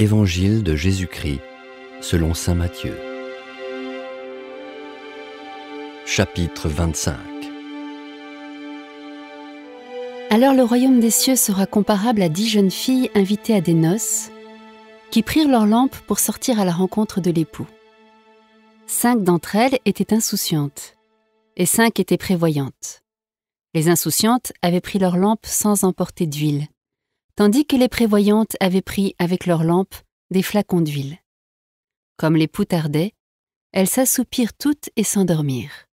Évangile de Jésus-Christ selon saint Matthieu. Chapitre 25. Alors le royaume des cieux sera comparable à 10 jeunes filles invitées à des noces, qui prirent leurs lampes pour sortir à la rencontre de l'époux. 5 d'entre elles étaient insouciantes, et 5 étaient prévoyantes. Les insouciantes avaient pris leurs lampes sans emporter d'huile, tandis que les prévoyantes avaient pris avec leurs lampes des flacons d'huile. Comme l'époux tardait, elles s'assoupirent toutes et s'endormirent.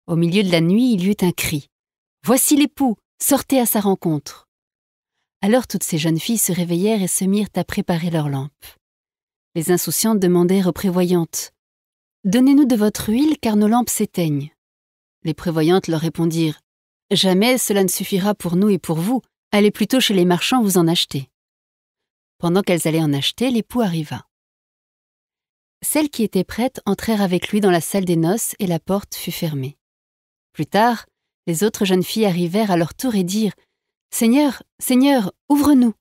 Au milieu de la nuit, il y eut un cri. « Voici l'époux, sortez à sa rencontre !» Alors toutes ces jeunes filles se réveillèrent et se mirent à préparer leurs lampes. Les insouciantes demandèrent aux prévoyantes « Donnez-nous de votre huile, car nos lampes s'éteignent. » Les prévoyantes leur répondirent « Jamais cela ne suffira pour nous et pour vous. Allez plutôt chez les marchands vous en acheter. » Pendant qu'elles allaient en acheter, l'époux arriva. Celles qui étaient prêtes entrèrent avec lui dans la salle des noces et la porte fut fermée. Plus tard, les autres jeunes filles arrivèrent à leur tour et dirent « Seigneur, Seigneur, ouvre-nous !»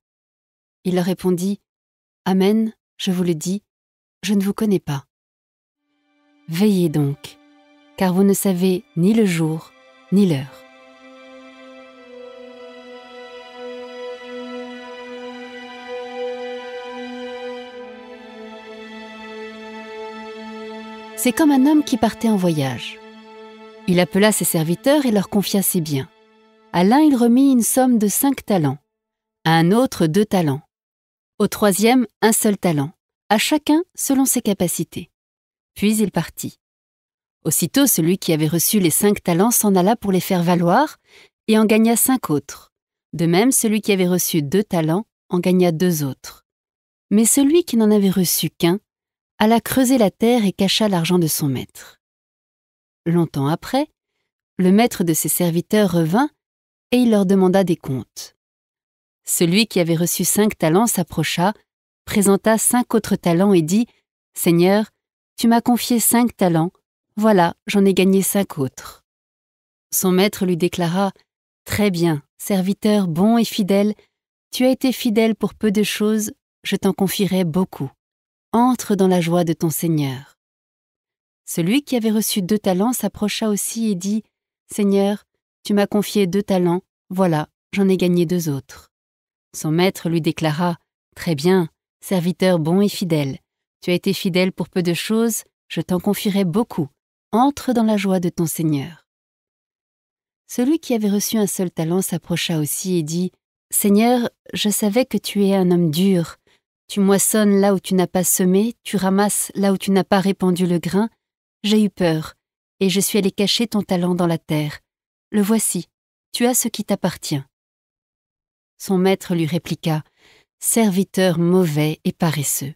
Il leur répondit « Amen, je vous le dis, je ne vous connais pas. Veillez donc, car vous ne savez ni le jour ni l'heure. » C'est comme un homme qui partait en voyage. Il appela ses serviteurs et leur confia ses biens. À l'un, il remit une somme de 5 talents, à un autre 2 talents, au troisième 1 seul talent, à chacun selon ses capacités. Puis il partit. Aussitôt, celui qui avait reçu les 5 talents s'en alla pour les faire valoir et en gagna 5 autres. De même, celui qui avait reçu 2 talents en gagna 2 autres. Mais celui qui n'en avait reçu qu'un alla creuser la terre et cacha l'argent de son maître. Longtemps après, le maître de ses serviteurs revint et il leur demanda des comptes. Celui qui avait reçu 5 talents s'approcha, présenta 5 autres talents et dit « Seigneur, tu m'as confié 5 talents, voilà, j'en ai gagné 5 autres. » Son maître lui déclara « Très bien, serviteur bon et fidèle, tu as été fidèle pour peu de choses, je t'en confierai beaucoup. Entre dans la joie de ton Seigneur. » Celui qui avait reçu 2 talents s'approcha aussi et dit « Seigneur, tu m'as confié 2 talents, voilà, j'en ai gagné 2 autres. » Son maître lui déclara « Très bien, serviteur bon et fidèle, tu as été fidèle pour peu de choses, je t'en confierai beaucoup, entre dans la joie de ton Seigneur. » Celui qui avait reçu 1 seul talent s'approcha aussi et dit « Seigneur, je savais que tu es un homme dur. Tu moissonnes là où tu n'as pas semé, tu ramasses là où tu n'as pas répandu le grain. J'ai eu peur, et je suis allé cacher ton talent dans la terre. Le voici, tu as ce qui t'appartient. » Son maître lui répliqua « Serviteur mauvais et paresseux,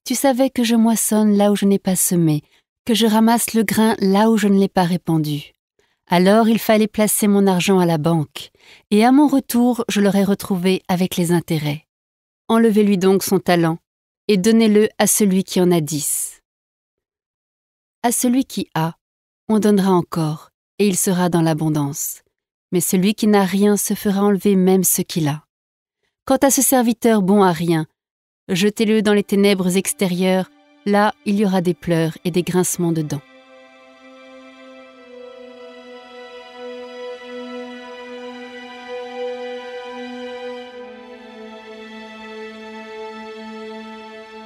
tu savais que je moissonne là où je n'ai pas semé, que je ramasse le grain là où je ne l'ai pas répandu. Alors il fallait placer mon argent à la banque, et à mon retour je l'aurais retrouvé avec les intérêts. Enlevez-lui donc son talent, et donnez-le à celui qui en a 10. À celui qui a, on donnera encore, et il sera dans l'abondance. Mais celui qui n'a rien se fera enlever même ce qu'il a. Quant à ce serviteur bon à rien, jetez-le dans les ténèbres extérieures, là il y aura des pleurs et des grincements de dents.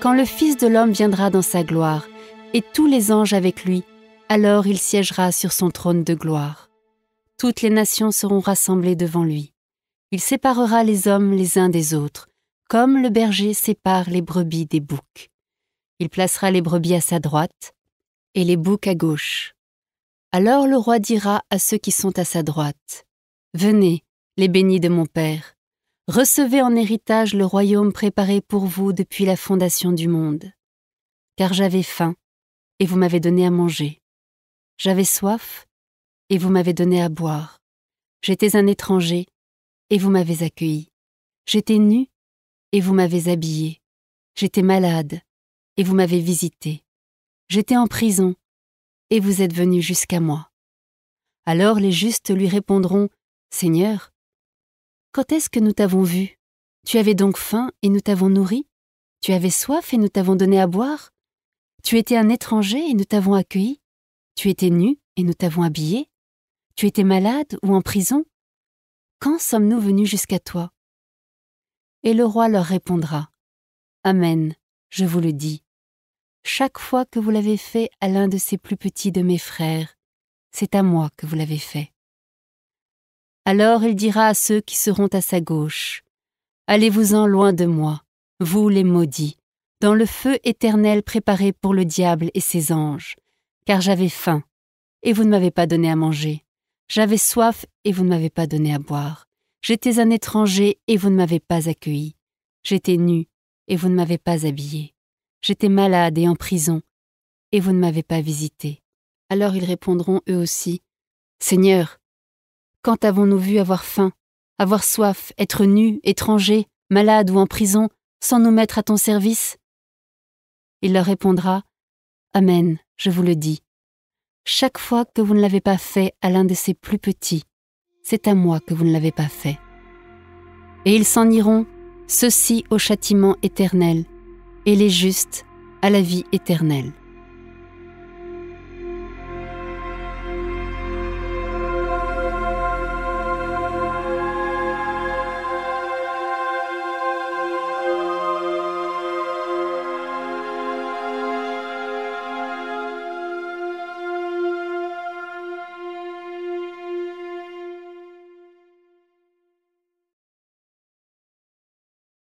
Quand le Fils de l'homme viendra dans sa gloire, et tous les anges avec lui, alors il siégera sur son trône de gloire. Toutes les nations seront rassemblées devant lui. Il séparera les hommes les uns des autres, comme le berger sépare les brebis des boucs. Il placera les brebis à sa droite et les boucs à gauche. Alors le roi dira à ceux qui sont à sa droite, « Venez, les bénis de mon Père, recevez en héritage le royaume préparé pour vous depuis la fondation du monde. Car j'avais faim, et vous m'avez donné à manger. J'avais soif, et vous m'avez donné à boire. J'étais un étranger, et vous m'avez accueilli. J'étais nu, et vous m'avez habillé. J'étais malade, et vous m'avez visité. J'étais en prison, et vous êtes venu jusqu'à moi. » Alors les justes lui répondront, « Seigneur, quand est-ce que nous t'avons vu? Tu avais donc faim et nous t'avons nourri? Tu avais soif et nous t'avons donné à boire? Tu étais un étranger et nous t'avons accueilli? Tu étais nu et nous t'avons habillé? Tu étais malade ou en prison? Quand sommes-nous venus jusqu'à toi? Et le roi leur répondra: Amen, je vous le dis. Chaque fois que vous l'avez fait à l'un de ces plus petits de mes frères, c'est à moi que vous l'avez fait. Alors il dira à ceux qui seront à sa gauche: Allez-vous-en loin de moi, vous les maudits, dans le feu éternel préparé pour le diable et ses anges, car j'avais faim, et vous ne m'avez pas donné à manger. J'avais soif, et vous ne m'avez pas donné à boire. J'étais un étranger, et vous ne m'avez pas accueilli. J'étais nu, et vous ne m'avez pas habillé. J'étais malade et en prison, et vous ne m'avez pas visité. Alors ils répondront eux aussi: Seigneur, quand avons-nous vu avoir faim, avoir soif, être nus, étrangers, malades ou en prison, sans nous mettre à ton service? Il leur répondra: Amen, je vous le dis. Chaque fois que vous ne l'avez pas fait à l'un de ces plus petits, c'est à moi que vous ne l'avez pas fait. Et ils s'en iront, ceux-ci au châtiment éternel, et les justes à la vie éternelle.